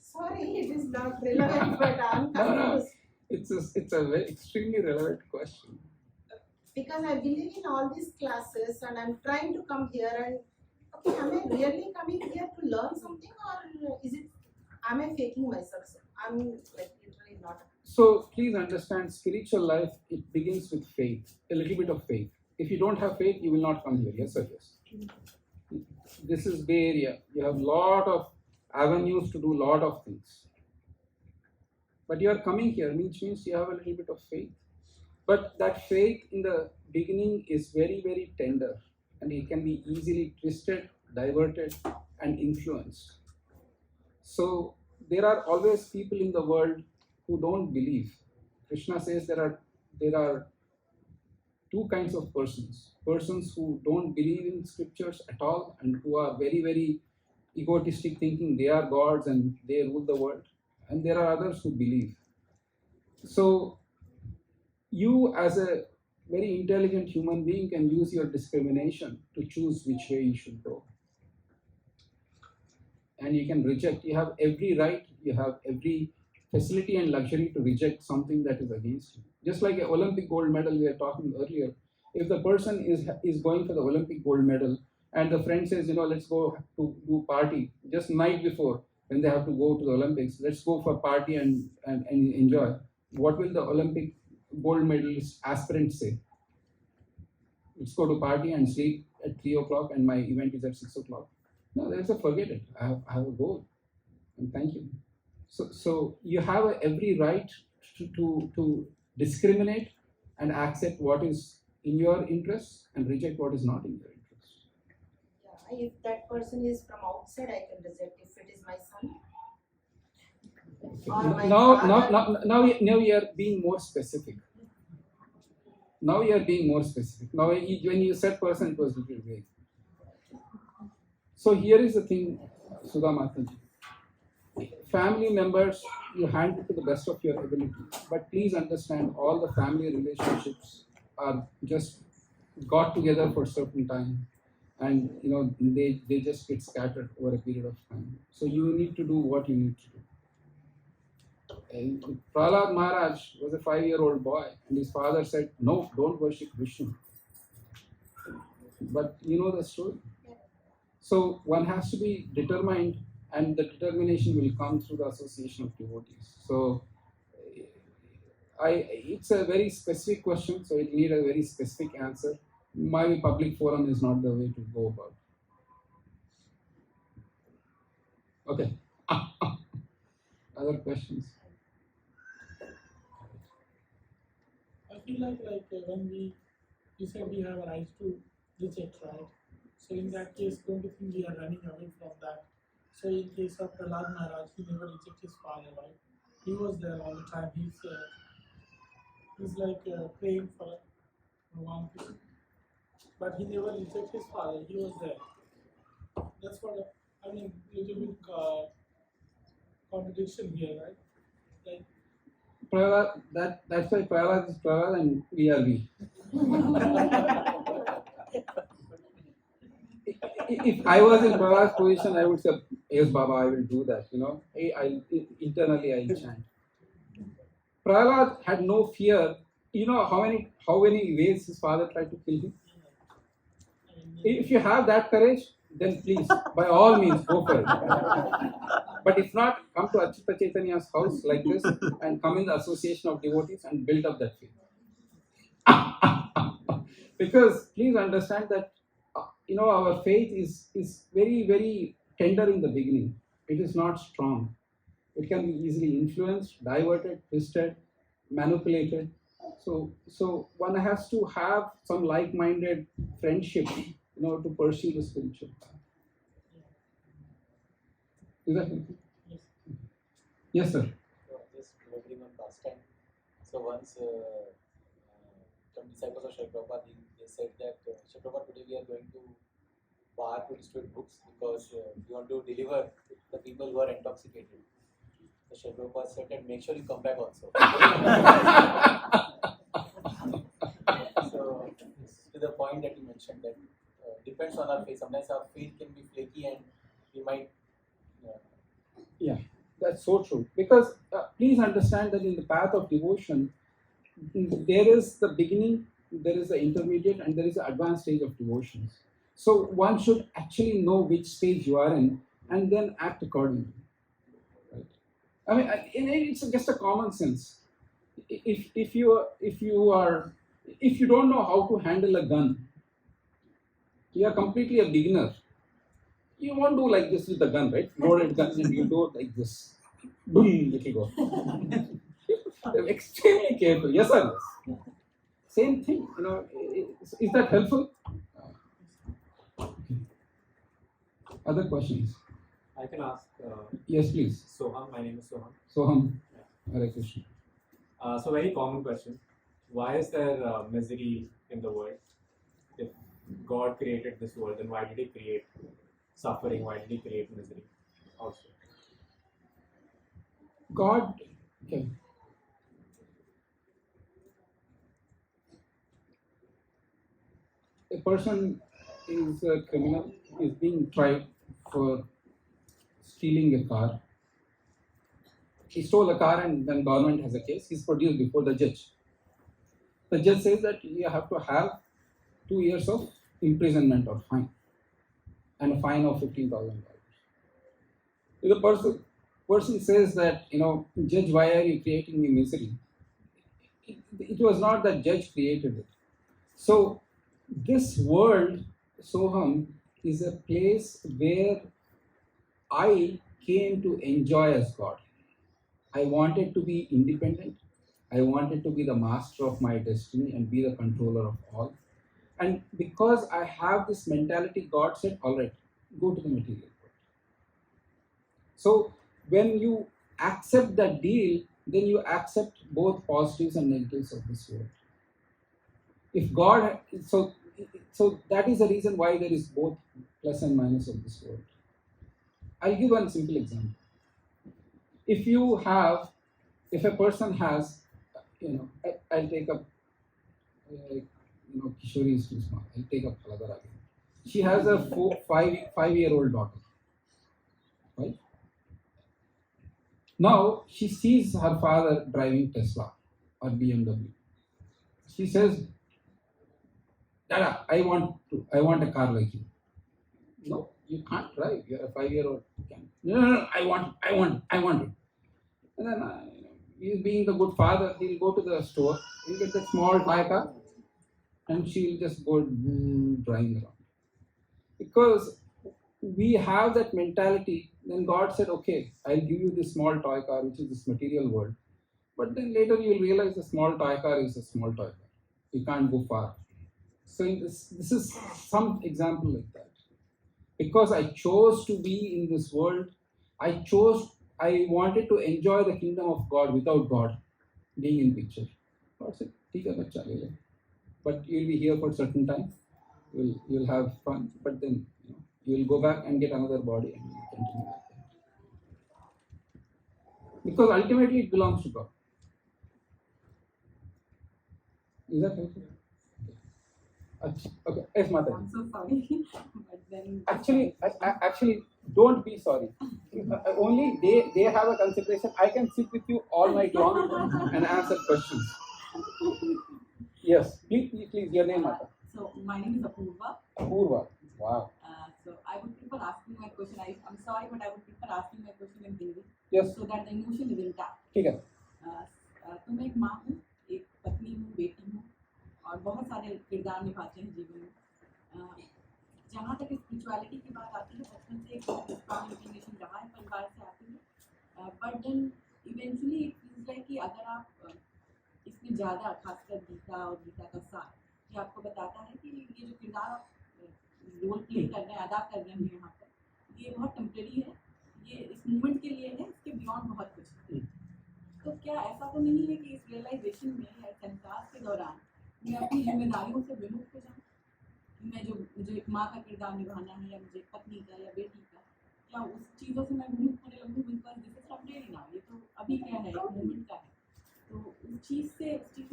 Sorry, it is not relevant, but I'm No, no, confused. it's a very extremely relevant question. Because I believe in all these classes and I'm trying to come here and okay, am I really coming here to learn something or is it am I faking myself? So I'm like literally not. So please understand, spiritual life, it begins with faith, a little bit of faith. If you don't have faith, you will not come here. Yes or yes? This is Bay Area. You have lot of avenues to do lot of things. But you are coming here, which means you have a little bit of faith. But that faith in the beginning is very, very tender, and it can be easily twisted, diverted, and influenced. So there are always people in the world who don't believe. Krishna says there are two kinds of persons: persons who don't believe in scriptures at all and who are very, very egotistic, thinking they are gods and they rule the world, and there are others who believe. So you, as a very intelligent human being, can use your discrimination to choose which way you should go. And you can reject. You have every right, you have every facility and luxury to reject something that is against you. Just like an Olympic gold medal we were talking earlier. If the person is going for the Olympic gold medal and the friend says, let's go to do party just night before when they have to go to the Olympics, let's go for party and enjoy. What will the Olympic gold medalist aspirant say? Let's go to party and sleep at 3 o'clock and my event is at 6 o'clock. No, there's a forget it. I have a goal. And thank you. So you have every right to discriminate and accept what is in your interest and reject what is not in your interest. Yeah, if that person is from outside, I can reject. If it is my son or my father. Now you are being more specific. Now you are being more specific. Now when you said person, it was a little vague. So here is the thing, Sudha Mataji. Family members, you handle to the best of your ability. But please understand, all the family relationships are just got together for a certain time, and they just get scattered over a period of time. So you need to do what you need to do. And Prahlad Maharaj was a 5-year-old boy, and his father said, "No, don't worship Vishnu." But you know the story. So one has to be determined, and the determination will come through the association of devotees. So it's a very specific question, so it needs a very specific answer. My public forum is not the way to go about it. Okay. Other questions? I feel like when you said we have a right to reject, right? So in that case, don't you think we are running away from that? So in case of Prahlad Maharaj, he never rejected his father, right? He was there all the time. He's praying for one Krishna, but he never rejected his father. He was there. That's what I mean. Little bit contradiction here, right? Like Prahlad, that's why Prahlad is Prahlad and we are we. If I was in Prahlad's position, I would say, "Yes, Baba, I will do that." Internally I'll chant. Prahlad had no fear. You know how many ways his father tried to kill him? If you have that courage, then please, by all means, go for it. But if not, come to Achyuta Chaitanya's house like this and come in the association of devotees and build up that faith. Because please understand that our faith is very, very tender in the beginning. It is not strong. It can be easily influenced, diverted, twisted, manipulated. So one has to have some like-minded friendship, to pursue the spiritual path. Is that okay? Yes, sir. So just remembering on past time. So once some disciples of Sri Prabhupada, they said that Sri Prabhupada, today we are going to bar to distribute books because we want to deliver the people who are intoxicated. The Sri Prabhupada said that make sure you come back also. So it's to the point that you mentioned that depends on our faith. Sometimes our faith can be flaky and we might. Yeah, that's so true. Because please understand that in the path of devotion, there is the beginning, there is the intermediate, and there is the advanced stage of devotions. So one should actually know which stage you are in and then act accordingly. Right? I mean, it's just a common sense. If you don't know how to handle a gun, you are completely a beginner. You won't do like this with the gun, right? Loaded gun, and you do it like this. Boom, it will go. Extremely careful. Yes or yes? Same thing. Is that helpful? Other questions? I can ask. Yes, please. Soham, my name is Soham. Soham, Hare Krishna. So very common question. Why is there misery in the world? If God created this world, then why did He create suffering? Why did He create misery? Also. God, okay. A person is a criminal, is being tried for stealing a car. He stole a car and then government has a case. He's produced before the judge. The judge says that you have to have 2 years of imprisonment or fine and a fine of $15,000. If the person says that, judge, why are you creating me misery? It was not that judge created it. So this world, Soham, is a place where I came to enjoy as God. I wanted to be independent. I wanted to be the master of my destiny and be the controller of all. And because I have this mentality, God said, all right, go to the material world. So when you accept that deal, then you accept both positives and negatives of this world. If God, so that is the reason why there is both plus and minus of this world. I'll give one simple example. If a person has, I'll take up, Kishori is too small. I'll take up Paladara again. She has a 5-year-old daughter. Right? Now she sees her father driving Tesla or BMW. She says, Dada, I want a car like you. No, you can't drive. You're a 5-year-old. No, I want it. And then, he's being the good father, he'll go to the store, he'll get a small toy car, and she'll just go driving around. Because we have that mentality, then God said, okay, I'll give you this small toy car, which is this material world. But then later you'll realize the small toy car is a small toy car. You can't go far. So this is some example like that. Because I chose to be in this world, I wanted to enjoy the kingdom of God without God being in picture. God said, but you'll be here for a certain time, you'll have fun, but then you'll go back and get another body and you'll continue like that. Because ultimately it belongs to God. Is that helpful? Okay, yes, Mata. I'm so sorry, but then Actually, don't be sorry. Only they have a consideration. I can sit with you all night long and answer questions. Yes, please, your name, Mata. So my name is Apurva. Apurva. Wow. So I would prefer asking my question. I'm sorry, but I would prefer asking my question in Hindi. Yes. So that the emotion is intact. ठीक है. तो मैं एक माँ हूँ, एक पत्नी हूँ, बेटी हूँ, और बहुत सारे किरदार निभाते हैं जीवन में. जहाँ तक स्पिरिचुअलिटी की बात आती है, बचपन से एक स्ट्रॉन्ग इंक्लिनेशन रहा है, परिवार से आती है. But then eventually it feels like कि अगर आप इसमें ज़्यादा, खासकर गीता और गीता का सार, ये आपको बताता है कि ये जो किरदार आप रोल प्ले कर रहे हैं, अदा कर रहे हैं यहाँ पर, ये बहुत टेम्परेरी है, ये इस मूवमेंट के लिए है, इसके बियॉन्ड बहुत कुछ है. तो क्या ऐसा तो नहीं है कि इस रियलाइजेशन में या संसार के दौरान मैं अपनी जिम्मेदारियों से विमुक्त हो जाऊँ? मैं जो मुझे एक माँ का किरदार निभाना है या मुझे पत्नी का या बेटी का, क्या उस चीज़ों से मैं विमुख होने लगूँ because this is temporary now, ये तो अभी क्या है, एक मोमेंट का है। तो उस चीज़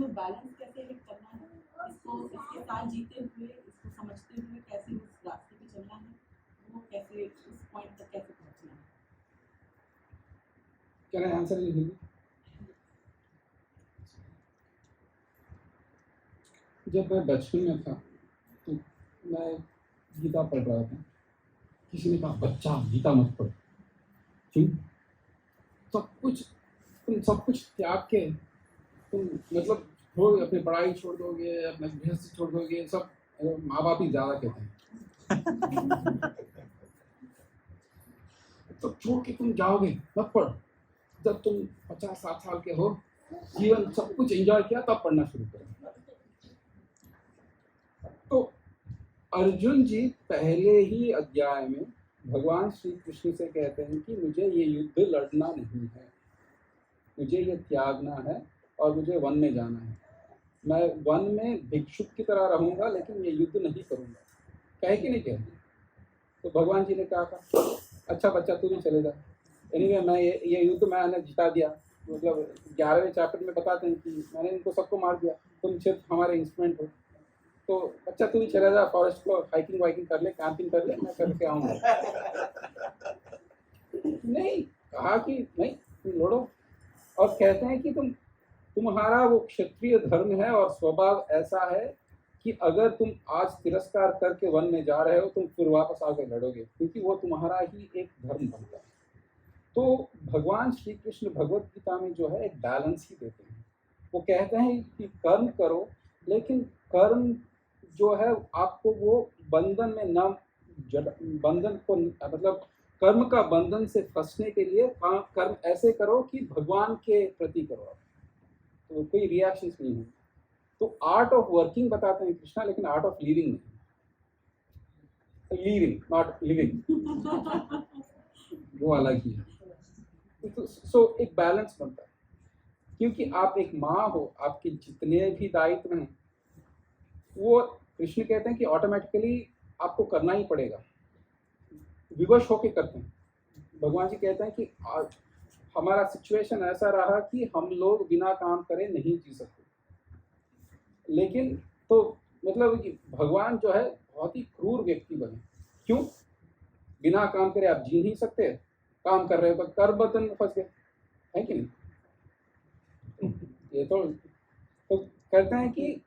में बैलेंस कैसे करना है, इसको इसके साथ जीते हुए, इसको समझते हुए कैसे उस रास्ते पे चलना है, वो कैसे उस पॉइंट तक कैसे पहुँचना है। Can I answer in Hindi? जब मैं बचपन में था तो मैं गीता पढ़ रहा था, किसी ने कहा बच्चा गीता मत पढ़, क्यों? तुम सब कुछ त्याग के तुम मतलब छोड़, अपनी पढ़ाई छोड़ दोगे, अपना गृहस्थ छोड़ दोगे, सब माँ बाप ही ज़्यादा कहते हैं तो छोड़ के तुम जाओगे, मत पढ़। जब तुम 50-60 साल के हो, जीवन सब कुछ एंजॉय किया, तब पढ़ना शुरू करो। तो अर्जुन जी पहले ही अध्याय में भगवान श्री कृष्ण से कहते हैं कि मुझे ये युद्ध लड़ना नहीं है, मुझे ये त्यागना है और मुझे वन में जाना है। मैं वन में भिक्षुक की तरह रहूंगा, लेकिन ये युद्ध नहीं करूंगा। कहे कि नहीं कहे? तो भगवान जी ने कहा अच्छा बच्चा तू भी चले जा। एनीवे मैं ये युद्ध मैंने जिता दिया, मतलब 11वें चैप्टर में बताते हैं कि मैंने इनको सबको मार दिया, तुम सिर्फ हमारे इंस्ट्रूमेंट हो। तो बच्चा तू भी चला जा, फॉरेस्ट को हाइकिंग वाइकिंग कर ले, कैंपिंग कर ले, मैं करके आऊँगा। नहीं, कहा कि नहीं तुम लड़ो। और कहते हैं कि तुम्हारा वो क्षत्रिय धर्म है और स्वभाव ऐसा है कि अगर तुम आज तिरस्कार करके वन में जा रहे हो, तुम फिर वापस आकर लड़ोगे, क्योंकि वो तुम्हारा ही एक धर्म बनता है। तो भगवान श्री कृष्ण भगवद गीता में जो है एक बैलेंस ही देते हैं। वो कहते हैं कि कर्म करो, लेकिन कर्म जो है आपको वो बंधन में न बंधन को, मतलब कर्म का बंधन से फंसने के लिए कर्म ऐसे करो कि भगवान के प्रति करो, तो कोई रिएक्शन नहीं है। तो आर्ट ऑफ वर्किंग बताते हैं कृष्णा, लेकिन आर्ट ऑफ लिविंग नहीं। लिविंग नॉट लिविंग वो अलग ही है। तो सो एक बैलेंस बनता है, क्योंकि आप एक माँ हो, आपके जितने भी दायित्व हैं वो कृष्ण कहते हैं कि ऑटोमेटिकली आपको करना ही पड़ेगा, विवश होके करते हैं। भगवान जी कहते हैं कि हमारा सिचुएशन ऐसा रहा कि हम लोग बिना काम करे नहीं जी सकते, लेकिन तो मतलब कि भगवान जो है बहुत ही क्रूर व्यक्ति बने। क्यों? बिना काम करे आप जी नहीं सकते, काम कर रहे हो तो कर बंधन में फंस गए, है कि नहीं? ये तो कहते हैं कि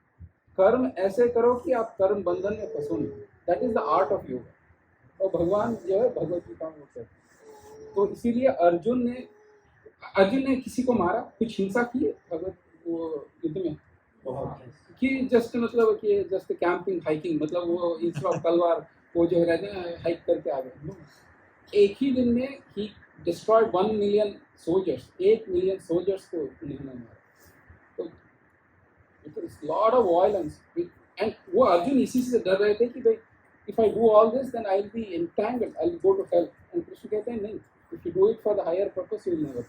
कर्म ऐसे करो कि आप कर्म बंधन में फंसो नहीं। That is the art of yoga. और भगवान जो है भगवद गीता में कहते हैं। तो इसीलिए अर्जुन ने किसी को मारा, कुछ हिंसा की है भगवद वो युद्ध में कि जस्ट मतलब कि जस्ट कैंपिंग हाइकिंग, मतलब वो इंस्टेड ऑफ तलवार वो जो रहते हैं हाइक करके आ गए। एक ही दिन में ही destroyed 1 million soldiers, 1 million soldiers को उन्होंने मारा। तो it is lot of violence. And वो अर्जुन इसी से डर रहे थे कि भाई if I do all this then I will be entangled, I will go to hell. And Krishna कहते हैं नहीं, if you do it for the higher purpose you will never.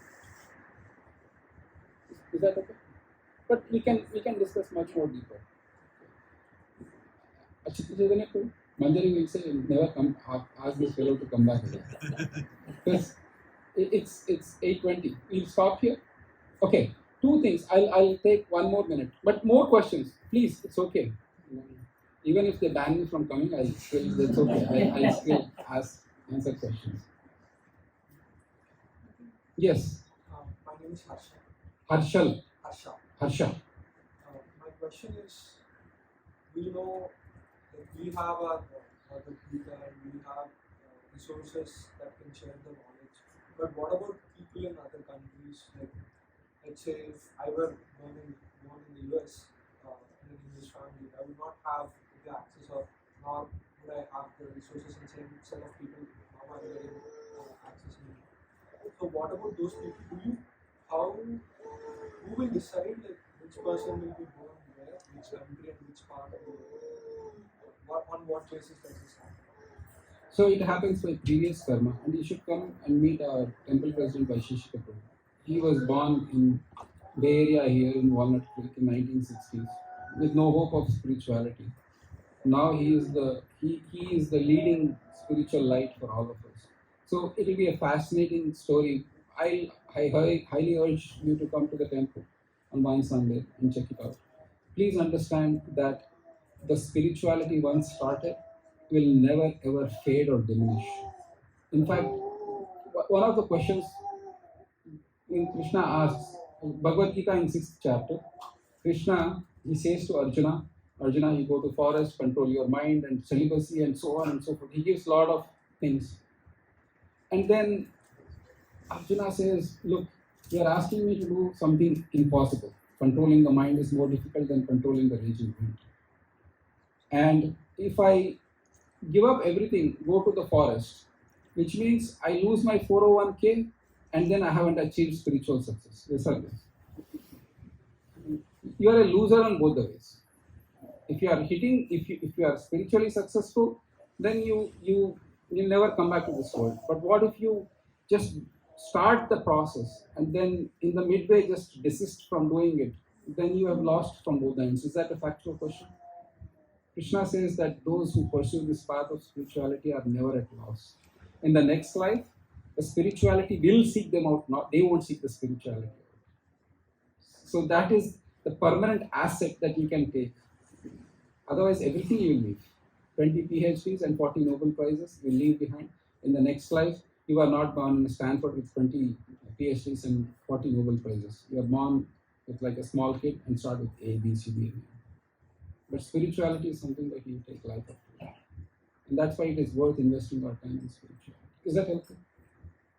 Is that okay? But we can discuss much more deeper. Achitya Manjari will say never come ask this fellow to come back again. Because it's 8:20. We'll stop here. Okay. 2 things. I'll take 1 more minute. But more questions, please. It's okay. Even if they ban me from coming, it's okay. I'll still answer questions. Yes. My name is Harsha. Harshal. Harsha. My question is, we know that we have our Gita and we have resources that can share the knowledge. But what about people in other countries? Like, let's say if I were born in the US in an English family, I would not have the access of, nor would I have the resources and same set of people now I'm getting access in. So what about those people? Who will decide like which person will be born where, which country and which part of the world? On what basis does this happen? So it happens by previous karma, and you should come and meet our temple president Vaisheshika Prabhu. He was born in Bay Area here in Walnut Creek in 1960s with no hope of spirituality. Now he is the leading spiritual light for all of us. So it will be a fascinating story. I highly urge you to come to the temple on one Sunday and check it out. Please understand that the spirituality once started will never ever fade or diminish. In fact, one of the questions when Krishna asks, Bhagavad Gita in 6th chapter, Krishna, he says to Arjuna, Arjuna, you go to forest, control your mind and celibacy and so on and so forth. He gives a lot of things. And then Arjuna says, look, you are asking me to do something impossible. Controlling the mind is more difficult than controlling the raging wind. And if I give up everything, go to the forest, which means I lose my 401k and then I haven't achieved spiritual success. Yes or yes? You are a loser on both the ways. If you are hitting, if you are spiritually successful, then you never come back to this world. But what if you just start the process and then in the midway just desist from doing it? Then you have lost from both ends. Is that a factual question? Krishna says that those who pursue this path of spirituality are never at loss. In the next life, the spirituality will seek them out, not they won't seek the spirituality out. So that is the permanent asset that you can take. Otherwise, everything you will leave. 20 PhDs and 40 Nobel Prizes you leave behind. In the next life, you are not born in Stanford with 20 PhDs and 40 Nobel Prizes. You are born with like a small kid and start with A, B, C, D, and E. But spirituality is something that you take life up to. And that's why it is worth investing our time in spirituality. Is that helpful?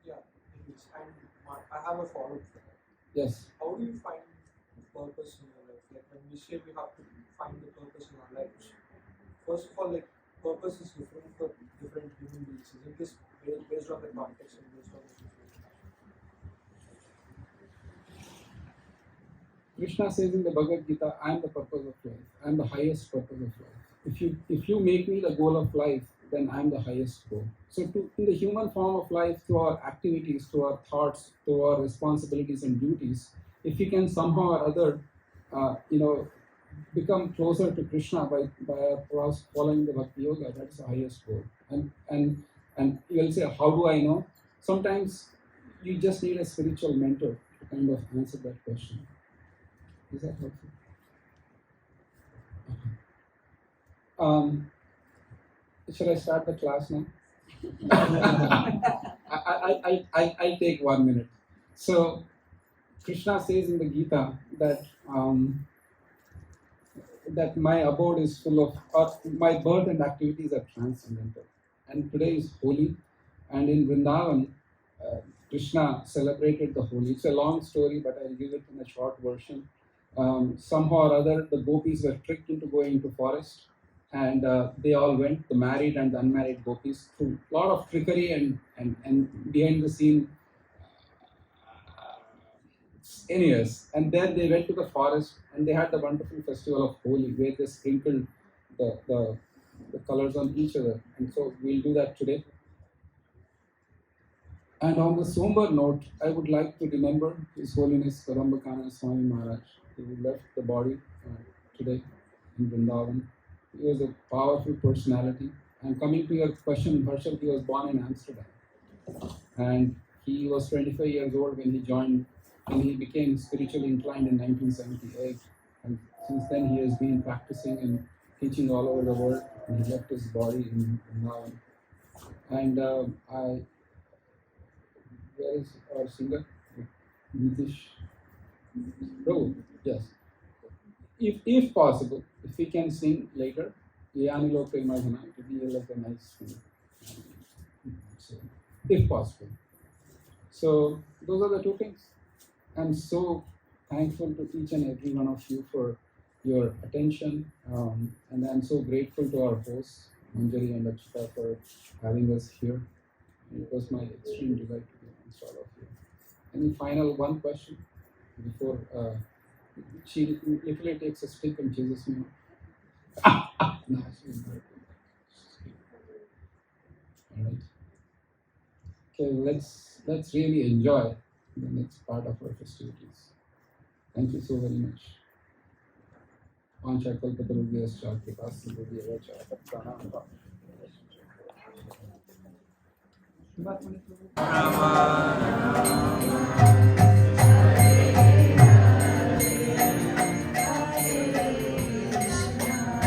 Yeah, it is. And I have a follow-up for that. Yes. How do you find purpose in your life? Like when we say we have to find the purpose in our lives, first of all, like purpose is different for different human beings. Isn't this based on the context and based on the situation? Krishna says in the Bhagavad Gita, I am the purpose of life. I am the highest purpose of life. If you make me the goal of life, then I am the highest goal. So in the human form of life, through our activities, through our thoughts, through our responsibilities and duties, if we can somehow or other, become closer to Krishna by following the Bhakti Yoga, that is the highest goal. And you will say, how do I know? Sometimes you just need a spiritual mentor to kind of answer that question. Is that helpful? Should I start the class now? I'll take 1 minute. So, Krishna says in the Gita that that my abode is full of, my birth and activities are transcendental. And today is Holi, and in Vrindavan, Krishna celebrated the Holi. It's a long story, but I'll give it in a short version. Somehow or other, the gopis were tricked into going into forest, and they all went, the married and the unmarried gopis, through a lot of trickery and behind the scene. Anyways, and then they went to the forest and they had the wonderful festival of Holi where they sprinkled the colors on each other. And so we'll do that today. And on the somber note, I would like to remember His Holiness Kadambakana Swami Maharaj, who left the body today in Vrindavan. He was a powerful personality. And coming to your question, Harshal, he was born in Amsterdam. And he was 25 years old when he became spiritually inclined in 1978. And since then he has been practicing and teaching all over the world. And he left his body in Vrindavan. And where is our singer? Nitish. Prabhu, yes. If possible, if we can sing later, Yanilo Premajana, it would be like a nice thing. So, if possible. So those are the two things. I'm so thankful to each and every one of you for your attention, and I'm so grateful to our hosts, Manjari and Akshita, for having us here. It was my extreme delight to be amongst all of you. Any final one question before she literally takes a stick and chases me? No, she's very good. All right. Okay, let's really enjoy the next part of our festivities. Thank you so very much. पांचकल्पतरुभ्यश्च कृपासिन्धुभ्यः च पतितानां Bhagavad Gita.